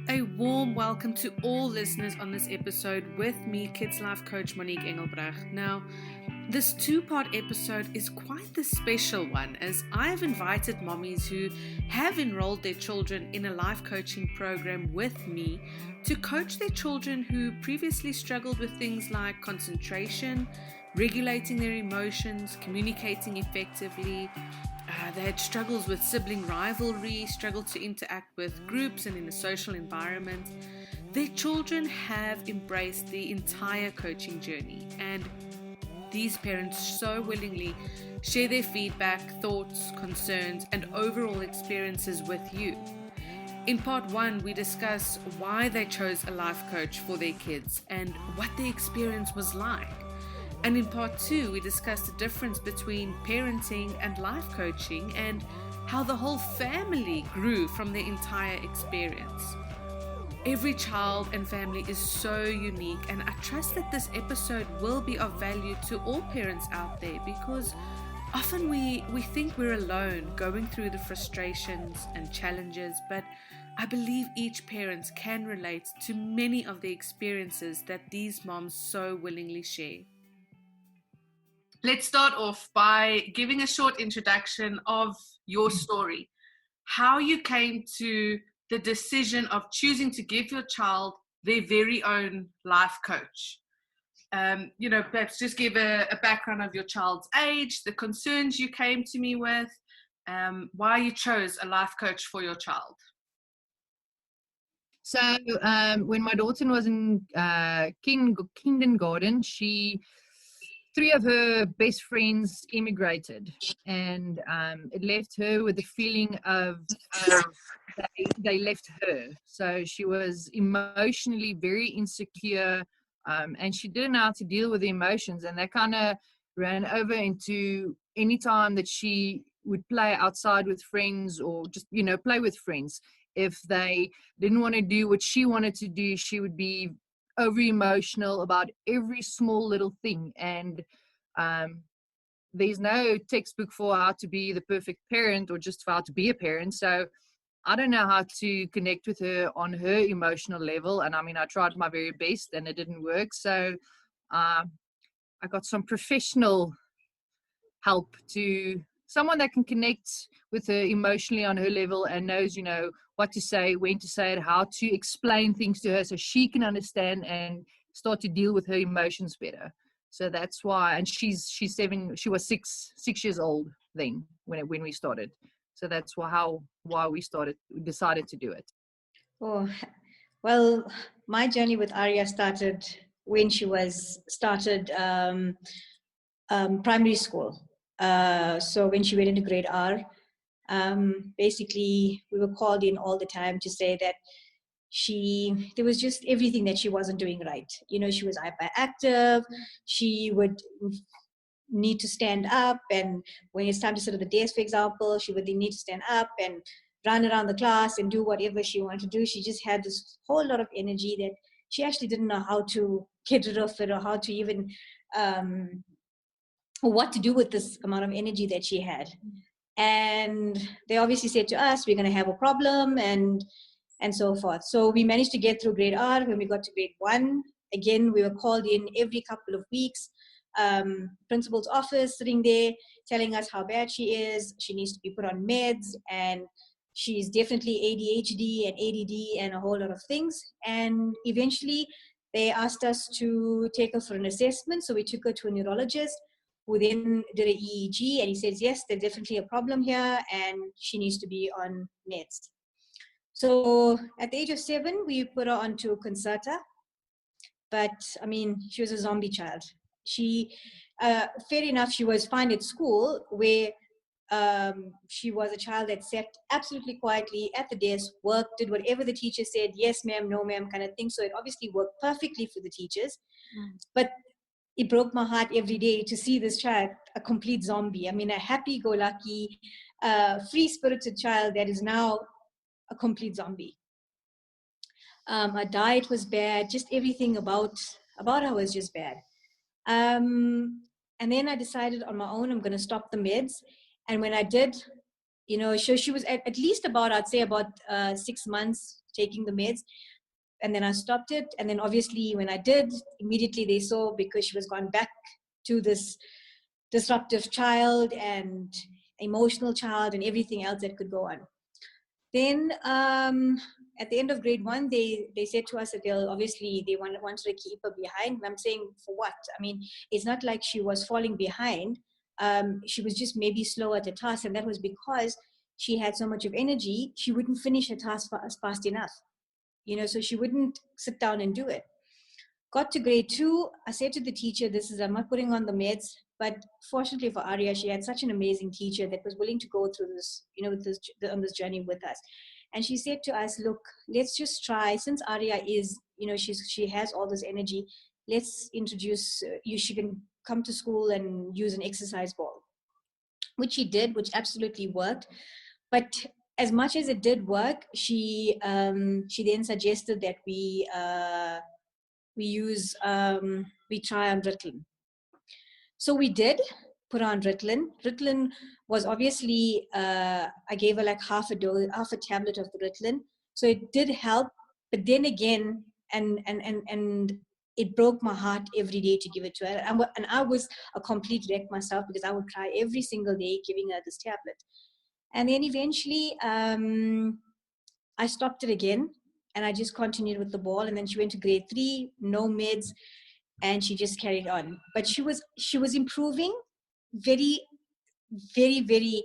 A warm welcome to all listeners on this episode with me, Kids Life Coach Monique Engelbrecht. Now, this two-part episode is quite the special one, as I have invited mommies who have enrolled their children in a life coaching program with me to coach their children who previously struggled with things like concentration, regulating their emotions, communicating effectively. They had struggles with sibling rivalry, struggled to interact with groups and in a social environment. Their children have embraced the entire coaching journey, and these parents so willingly share their feedback, thoughts, concerns, and overall experiences with you. In part one, we discuss why they chose a life coach for their kids and what the experience was like. And in part two, we discuss the difference between parenting and life coaching and how the whole family grew from the entire experience. Every child and family is so unique, and I trust that this episode will be of value to all parents out there, because often we think we're alone going through the frustrations and challenges, but I believe each parent can relate to many of the experiences that these moms so willingly share. Let's start off by giving a short introduction of your story, how you came to the decision of choosing to give your child their very own life coach. Perhaps just give a background of your child's age, the concerns you came to me with, why you chose a life coach for your child. So when my daughter was in kindergarten, three of her best friends immigrated, and it left her with the feeling of they left her. So she was emotionally very insecure, and she didn't know how to deal with the emotions, and that kind of ran over into any time that she would play outside with friends or just, play with friends. If they didn't want to do what she wanted to do, she would be over emotional about every small little thing. And there's no textbook for how to be the perfect parent or just for how to be a parent. So I don't know how to connect with her on her emotional level. And I tried my very best and it didn't work. So I got some professional help, to someone that can connect with her emotionally on her level and knows, what to say, when to say it, how to explain things to her so she can understand and start to deal with her emotions better. So that's why. And she's 7. She was 6 years old then when we started. So that's why we decided to do it. Oh, well, my journey with Arya started when she started primary school. So when she went into grade R, basically we were called in all the time to say that there was just everything that she wasn't doing right. She was hyperactive. She would need to stand up, and when it's time to sit at the desk, for example, she would then need to stand up and run around the class and do whatever she wanted to do. She just had this whole lot of energy that she actually didn't know how to get rid of it, or how to even or what to do with this amount of energy that she had. And they obviously said to us, we're going to have a problem, and so forth. So we managed to get through grade R. When we got to grade 1, again, we were called in every couple of weeks. Principal's office sitting there telling us how bad she is. She needs to be put on meds, and she's definitely ADHD and ADD and a whole lot of things. And eventually they asked us to take her for an assessment. So we took her to a neurologist, who then did an EEG, and he says, yes, there's definitely a problem here and she needs to be on meds. So at the age of 7, we put her onto a Concerta. But she was a zombie child. She, fair enough, she was fine at school, where she was a child that sat absolutely quietly at the desk, worked, did whatever the teacher said, yes ma'am, no ma'am, kind of thing. So it obviously worked perfectly for the teachers. But it broke my heart every day to see this child, a complete zombie. A happy-go-lucky, free-spirited child that is now a complete zombie. Her diet was bad, just everything about her was just bad. And then I decided on my own, I'm going to stop the meds. And when I did, she was at least about, I'd say about 6 months taking the meds. And then I stopped it. And then obviously when I did, immediately they saw, because she was gone back to this disruptive child and emotional child and everything else that could go on. Then at the end of grade 1, they said to us that they wanted to keep her behind. And I'm saying, for what? I mean, it's not like she was falling behind. She was just maybe slow at the task, and that was because she had so much of energy, she wouldn't finish her task fast enough. So she wouldn't sit down and do it. Got to grade 2, I said to the teacher, I'm not putting on the meds. But fortunately for Arya, she had such an amazing teacher that was willing to go through this, on this journey with us. And she said to us, look, let's just try, since Arya is, she has all this energy, let's introduce, she can come to school and use an exercise ball, which she did, which absolutely worked. But as much as it did work, she then suggested that we try on Ritalin. So we did put on Ritalin. Ritalin was obviously, I gave her like half a tablet of the Ritalin. So it did help, but then again, and it broke my heart every day to give it to her. And I was a complete wreck myself, because I would cry every single day giving her this tablet. And then eventually, I stopped it again, and I just continued with the ball. And then she went to grade 3, no meds, and she just carried on. But she was improving, very, very, very,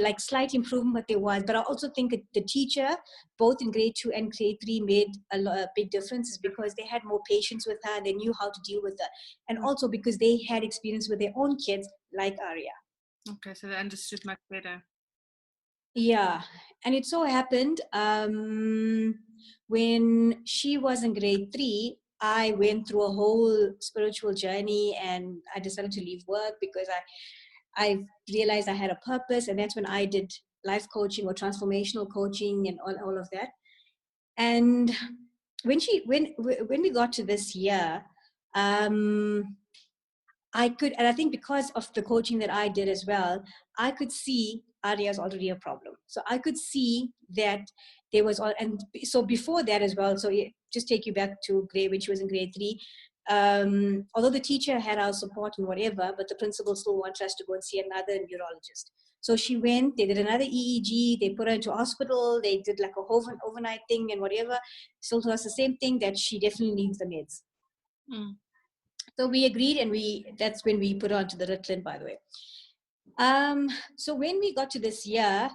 like slight improvement, but there was. But I also think that the teacher, both in grade 2 and grade 3, made a big difference, because they had more patience with her, they knew how to deal with her, and also because they had experience with their own kids like Arya. Okay, so they understood much better. Yeah, and it so happened when she was in grade 3, I went through a whole spiritual journey, and I decided to leave work because I realized I had a purpose, and that's when I did life coaching or transformational coaching and all of that. And when we got to this year, I could, and I think because of the coaching that I did as well, I could see Arya's already a problem. So I could see that there was, and so before that as well, so just take you back to when she was in grade 3, although the teacher had our support and whatever, but the principal still wanted us to go and see another neurologist. So she went, they did another EEG, they put her into hospital, they did like a whole overnight thing and whatever, still told us the same thing, that she definitely needs the meds. Mm. So we agreed, and that's when we put on to the Ritalin, by the way. So when we got to this year,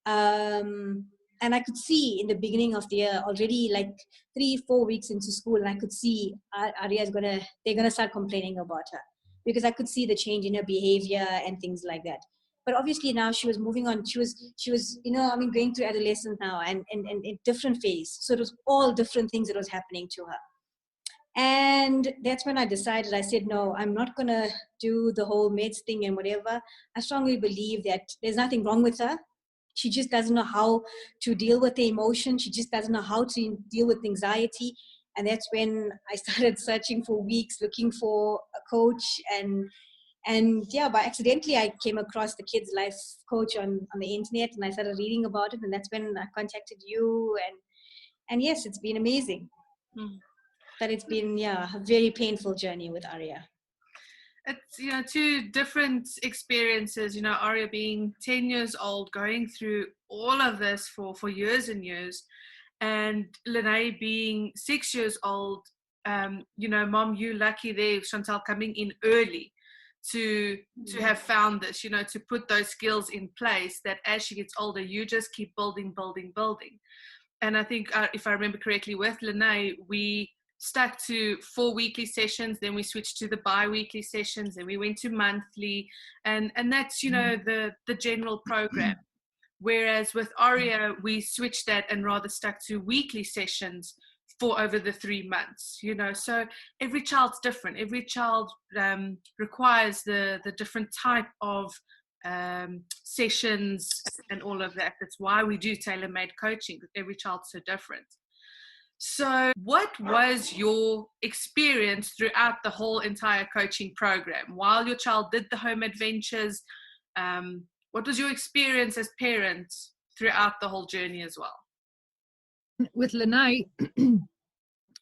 and I could see in the beginning of the year already, like 3-4 weeks into school, and I could see Arya's they're gonna start complaining about her, because I could see the change in her behavior and things like that. But obviously now she was moving on. She was going through adolescence now, and in different phase. So it was all different things that was happening to her. And that's when I decided, I said, no, I'm not going to do the whole meds thing and whatever. I strongly believe that there's nothing wrong with her. She just doesn't know how to deal with the emotion. She just doesn't know how to deal with anxiety. And that's when I started searching for weeks, looking for a coach. And yeah, by accidentally, I came across the Kids Life Coach on the internet, and I started reading about it. And that's when I contacted you. And yes, it's been amazing. Mm. But it's been, a very painful journey with Arya. It's, two different experiences, Arya being 10 years old, going through all of this for years and years, and Lene being 6 years old. Mom, you lucky there, Chantal, coming in early to have found this, to put those skills in place, that as she gets older, you just keep building. And I think, if I remember correctly, with Lene, we stuck to 4 weekly sessions, then we switched to the bi-weekly sessions, then we went to monthly, and that's the general program. Whereas with Arya, we switched that and rather stuck to weekly sessions for over the 3 months. So every child's different. Every child requires the different type of sessions and all of that. That's why we do tailor-made coaching, because every child's so different. So what was your experience throughout the whole entire coaching program? While your child did the home adventures, what was your experience as parents throughout the whole journey as well? With Lene,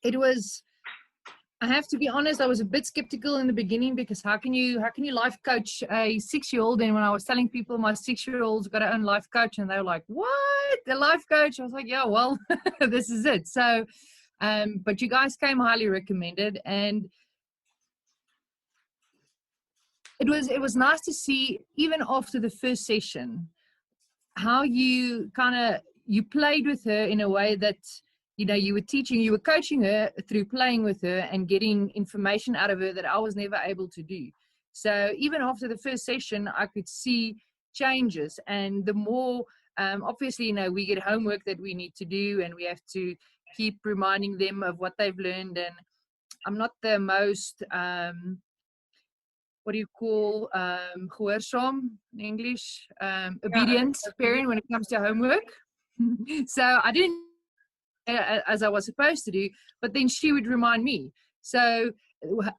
it was, I have to be honest, I was a bit skeptical in the beginning, because how can you life coach a 6-year-old? And when I was telling people my 6-year-old's got her own life coach, and they were like, what, the life coach? I was like, yeah, well, this is it. So but you guys came highly recommended, and it was nice to see, even after the first session, how you you played with her in a way that, you were coaching her through playing with her and getting information out of her that I was never able to do. So even after the first session, I could see changes. And the more, obviously, we get homework that we need to do, and we have to keep reminding them of what they've learned. And I'm not the most, what do you call, gehoorsaam in English, obedient parent when it comes to homework. So I didn't as I was supposed to do, but then she would remind me. So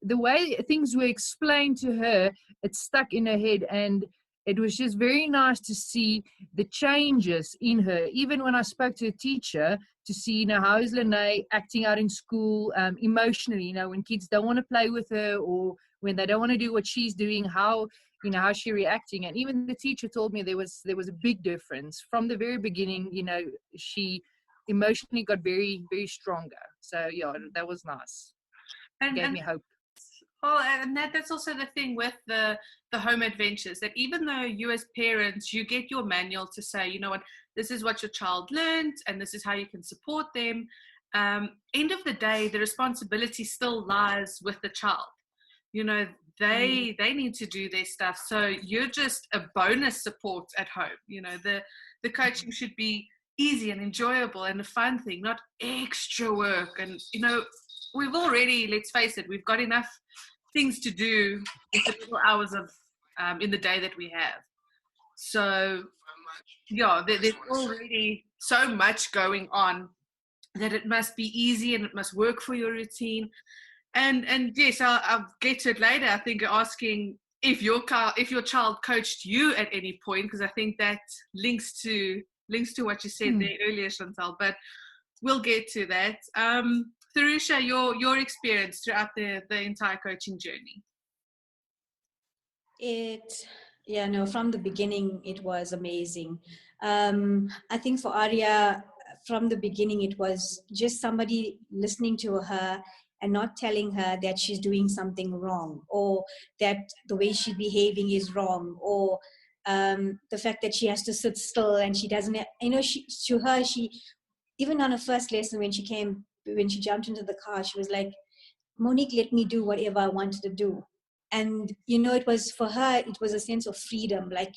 the way things were explained to her, it stuck in her head, and it was just very nice to see the changes in her. Even when I spoke to a teacher to see, how is Lene acting out in school, emotionally, when kids don't want to play with her, or when they don't want to do what she's doing, how she's reacting. And even the teacher told me there was a big difference from the very beginning. She emotionally got very, very stronger. So yeah, that was nice. Gave me hope. Well, and that's also the thing with the home adventures, that even though you as parents, you get your manual to say, you know what, this is what your child learned and this is how you can support them. End of the day, the responsibility still lies with the child. They need to do their stuff. So you're just a bonus support at home. The coaching should be easy and enjoyable and a fun thing, not extra work. And we've already, let's face it, we've got enough things to do in the little hours of in the day that we have. So yeah, there's already so much going on that it must be easy and it must work for your routine. And yes, I'll get to it later. I think asking if your child coached you at any point, because I think that links to what you said there earlier, Chantal. But we'll get to that. Therusha, your experience throughout the entire coaching journey. From the beginning, it was amazing. I think for Arya, from the beginning, it was just somebody listening to her and not telling her that she's doing something wrong, or that the way she's behaving is wrong, or the fact that she has to sit still and she doesn't, she even on her first lesson, when she jumped into the car, she was like, Monique, let me do whatever I wanted to do. And, it was for her, it was a sense of freedom. Like,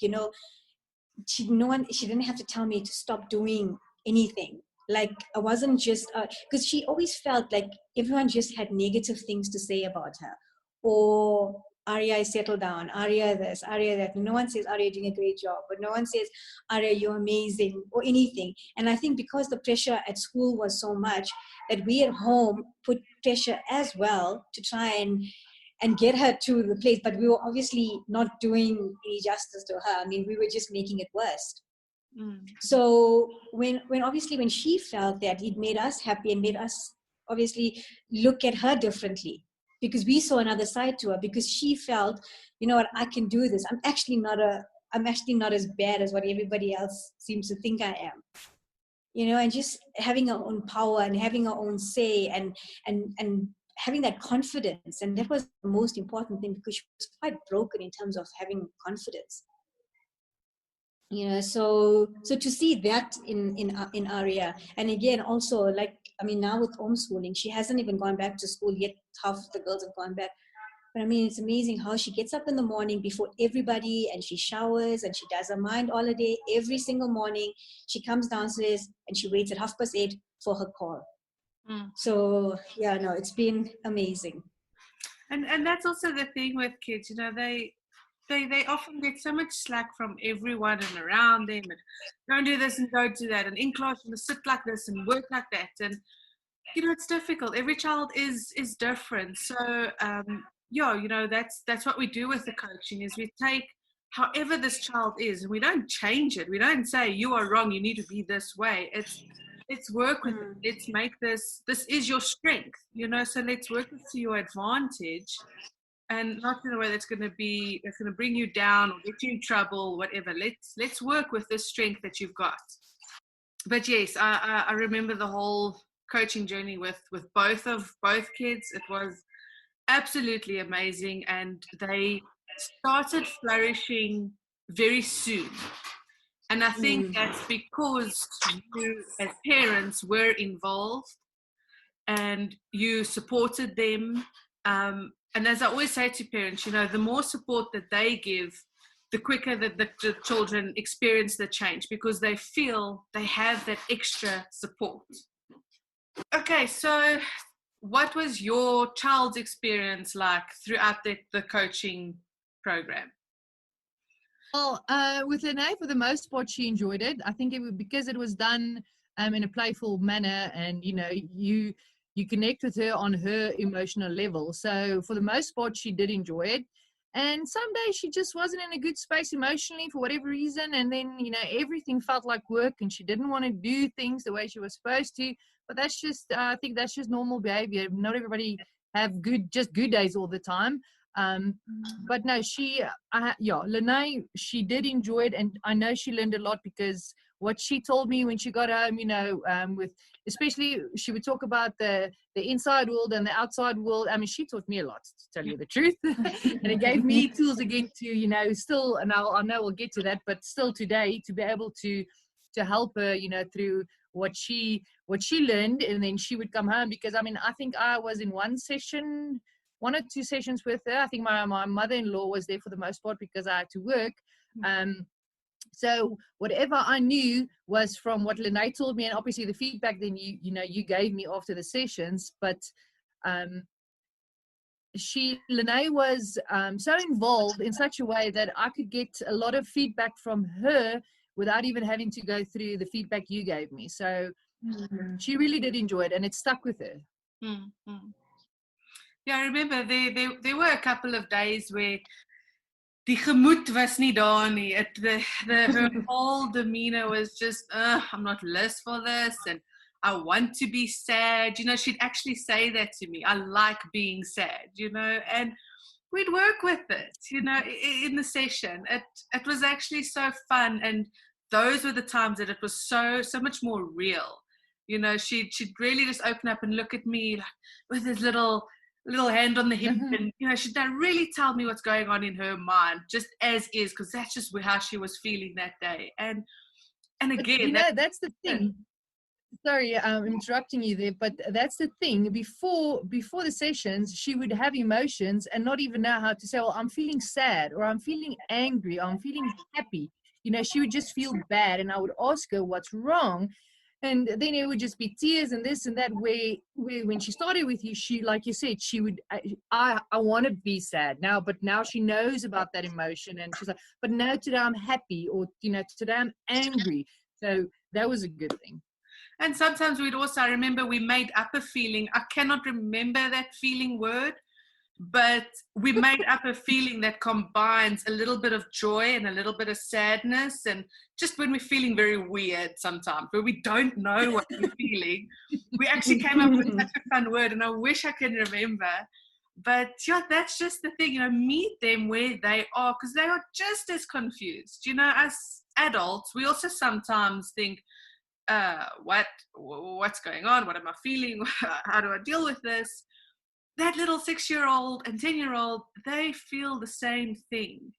she didn't have to tell me to stop doing anything. Like, I wasn't just, because she always felt like everyone just had negative things to say about her. Or Arya, settle down. Arya this, Arya that. No one says, Arya, you're doing a great job. But no one says, Arya, you're amazing, or anything. And I think because the pressure at school was so much, that we at home put pressure as well to try and get her to the place. But we were obviously not doing any justice to her. I mean, we were just making it worse. So when she felt that, it made us happy and made us obviously look at her differently, because we saw another side to her, because she felt, you know what, I can do this. I'm actually not as bad as what everybody else seems to think I am. And just having her own power and having her own say and having that confidence. And that was the most important thing, because she was quite broken in terms of having confidence. So to see that in Arya, and again also, like, I mean, now with homeschooling, she hasn't even gone back to school yet. Half of the girls have gone back. But I mean, it's amazing how she gets up in the morning before everybody, and she showers and she does her mind holiday every single morning. She comes downstairs and she waits at 8:30 for her call. So yeah, no, it's been amazing. And that's also the thing with kids, they often get so much slack from everyone and around them, and don't do this and don't do that, and in class you must sit like this and work like that, and it's difficult. Every child is different. So that's what we do with the coaching, is we take however this child is, we don't change it. We don't say you are wrong, you need to be this way. Let's work with it. Let's make this is your strength, so let's work this to your advantage, and not in a way that's going to bring you down or get you in trouble, whatever. Let's work with this strength that you've got. But yes, I remember the whole coaching journey with both kids. It was absolutely amazing, and they started flourishing very soon. And I think that's because you as parents were involved and you supported them. And as I always say to parents, the more support that they give, the quicker that the children experience the change, because they feel they have that extra support. Okay, so what was your child's experience like throughout the coaching program? Well, with Lene, for the most part, she enjoyed it. I think because it was done in a playful manner, and you connect with her on her emotional level. So for the most part, she did enjoy it. And some days she just wasn't in a good space emotionally for whatever reason, and then everything felt like work, and she didn't want to do things the way she was supposed to. But that's just, I think that's just normal behavior. Not everybody have good days all the time. But no, Lene, she did enjoy it, and I know she learned a lot, because what she told me when she got home, with especially she would talk about the inside world and the outside world. I mean, she taught me a lot, to tell you the truth, and it gave me tools again to still, and I know we'll get to that, but still today to be able to help her, through what she learned. And then she would come home, because I mean, I think I was in one or two sessions with her. I think my mother-in-law was there for the most part, because I had to work. So whatever I knew was from what Lene told me, and obviously the feedback then you gave me after the sessions. But Lene was so involved in such a way that I could get a lot of feedback from her without even having to go through the feedback you gave me. So she really did enjoy it, and it stuck with her. Mm-hmm. Yeah, I remember there were a couple of days where die gemoed was nie daar nie. Her whole demeanor was just, I'm not list for this, and I want to be sad. She'd actually say that to me. I like being sad, and we'd work with it, in the session. It was actually so fun, and those were the times that it was so much more real. She'd really just open up and look at me like with this little hand on the hip, and she'd really tell me what's going on in her mind, just as is, because that's just how she was feeling that day. And again, that's the thing. Sorry, I'm interrupting you there, but that's the thing. Before the sessions, she would have emotions and not even know how to say, well, I'm feeling sad, or I'm feeling angry, or I'm feeling happy. She would just feel bad, and I would ask her what's wrong. And then it would just be tears and this and that. Where when she started with you, she, like you said, she would, I want to be sad now, but now she knows about that emotion, and she's like, but now today I'm happy, or today I'm angry. So that was a good thing. And sometimes I remember we made up a feeling. I cannot remember that feeling word, but we made up a feeling that combines a little bit of joy and a little bit of sadness, and just when we're feeling very weird sometimes, where we don't know what we're feeling, we actually came up with such a fun word, and I wish I could remember. But yeah, that's just the thing, meet them where they are, because they are just as confused. As adults, we also sometimes think, what's going on? What am I feeling? How do I deal with this? That little 6-year-old and 10-year-old, they feel the same thing,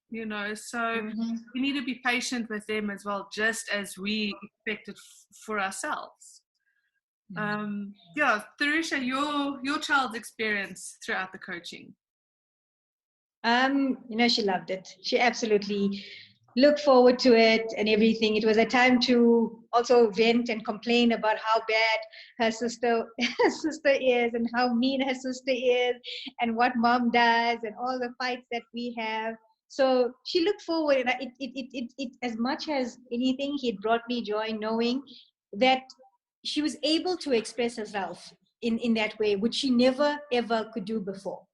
so we need to be patient with them as well, just as we expect it for ourselves. Theresa, your child's experience throughout the coaching. She loved it. She absolutely looked forward to it and everything. It was a time to also vent and complain about how bad her sister is, and how mean her sister is, and what mom does, and all the fights that we have. So she looked forward, and it as much as anything, it brought me joy knowing that she was able to express herself in that way, which she never ever could do before.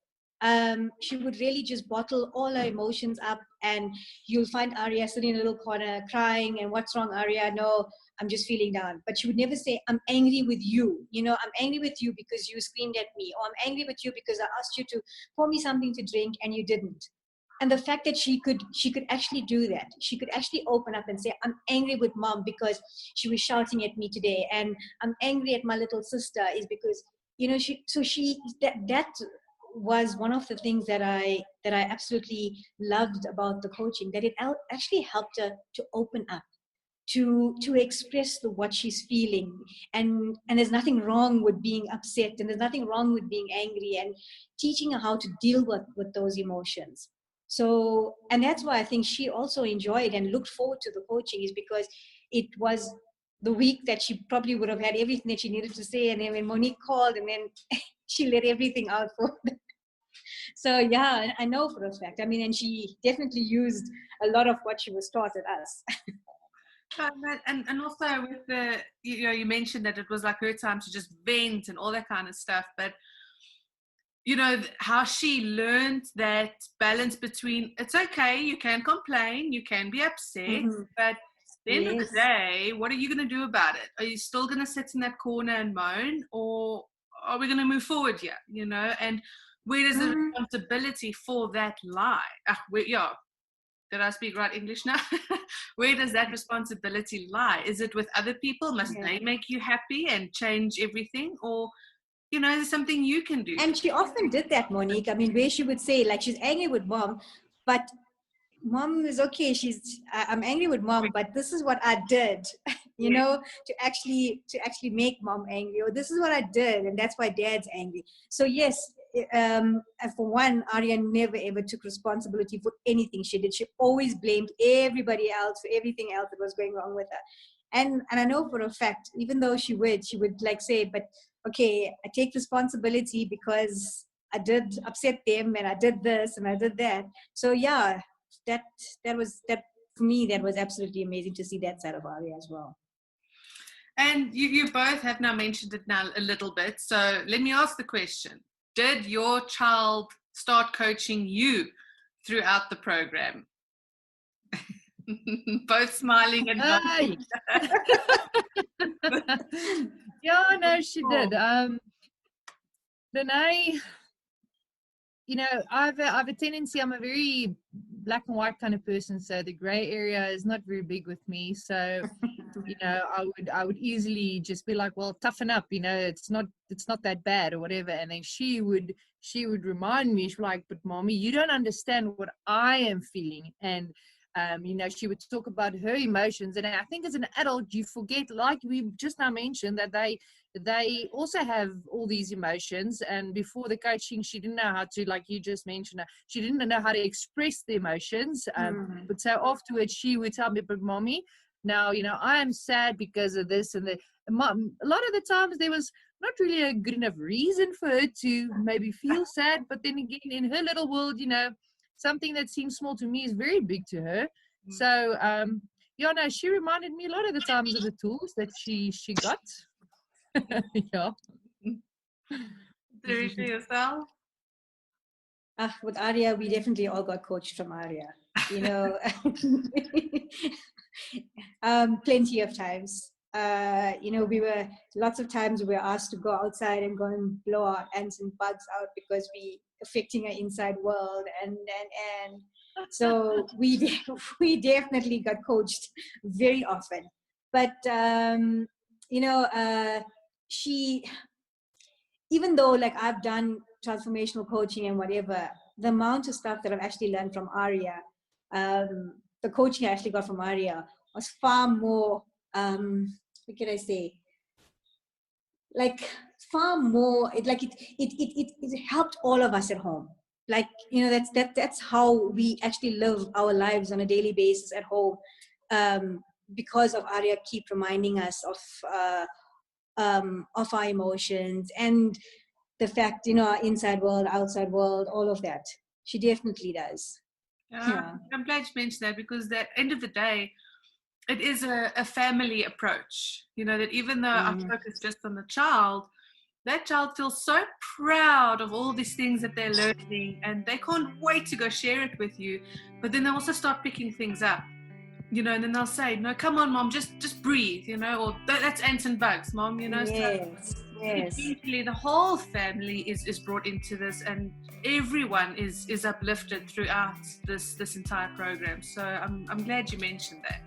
She would really just bottle all her emotions up, and you'll find Arya sitting in a little corner crying, and what's wrong, Arya? No, I'm just feeling down. But she would never say, I'm angry with you. I'm angry with you because you screamed at me, or I'm angry with you because I asked you to pour me something to drink and you didn't. And the fact that she could actually do that, she could actually open up and say, I'm angry with mom because she was shouting at me today, and I'm angry at my little sister is because, that was one of the things that I absolutely loved about the coaching, that it actually helped her to open up, to express what she's feeling, and there's nothing wrong with being upset, and there's nothing wrong with being angry, and teaching her how to deal with those emotions. So, and that's why I think she also enjoyed and looked forward to the coaching, is because it was the week that she probably would have had everything that she needed to say, and then when Monique called, and then she let everything out for them. So yeah, I know for a fact. I mean, and she definitely used a lot of what she was taught at us. And also with the, you mentioned that it was like her time to just vent and all that kind of stuff, but how she learned that balance between, it's okay, you can complain, you can be upset, Mm-hmm. but at the end of Yes. the day, what are you going to do about it? Are you still going to sit in that corner and moan, or are we going to move forward here? And where does the responsibility for that lie? Did I speak right English now? Where does that responsibility lie? Is it with other people? Must they make you happy and change everything? Or, is it something you can do? And she often did that, Monique. I mean, where she would say, like, she's angry with mom, but mom is okay. I'm angry with mom, but this is what I did, to actually make mom angry, or this is what I did, and that's why dad's angry. So yes, for one, Arya never ever took responsibility for anything she did. She always blamed everybody else for everything else that was going wrong with her. And I know for a fact, even though she would like say, but okay, I take responsibility because I did upset them, and I did this and I did that. So yeah, that for me, that was absolutely amazing to see that side of Arya as well. And you both have now mentioned it now a little bit. So let me ask the question. Did your child start coaching you throughout the program? Both smiling and nodding. Yeah, no, she did. Lene, I've a tendency, I'm a very black and white kind of person, so the gray area is not very big with me. So I would easily just be like, well, toughen up, it's not that bad or whatever. And then she would remind me, she'd be like, but mommy, you don't understand what I am feeling. And she would talk about her emotions. And I think as an adult, you forget, like we just now mentioned, that they also have all these emotions. And before the coaching, she didn't know how to, like you just mentioned, she didn't know how to express the emotions. But so afterwards, she would tell me, but mommy, now, I am sad because of this and that. A lot of the times there was not really a good enough reason for her to maybe feel sad. But then again, in her little world, something that seems small to me is very big to her. So, she reminded me a lot of the times of the tools that she got. Yeah. Teresa, yourself? With Arya, we definitely all got coached from Arya. Plenty of times. Lots of times we were asked to go outside and go and blow our ants and bugs out because we affecting our inside world, and so we definitely got coached very often. But she, even though like I've done transformational coaching and whatever, the amount of stuff that I've actually learned from Arya, the coaching I actually got from Arya was far more, what can I say? Like far more, it helped all of us at home. Like, that's how we actually live our lives on a daily basis at home. Because of Arya keep reminding us of our emotions and the fact, our inside world, outside world, all of that. She definitely does. Yeah. I'm glad you mentioned that, because at the end of the day, it is a family approach, that even though I focus just on the child, that child feels so proud of all these things that they're learning, and they can't wait to go share it with you. But then they also start picking things up, and then they'll say, no, come on, Mom, just breathe, or that's ants and bugs, Mom, Yes, So yes. eventually the whole family is brought into this, and everyone is uplifted throughout this entire program. So I'm glad you mentioned that.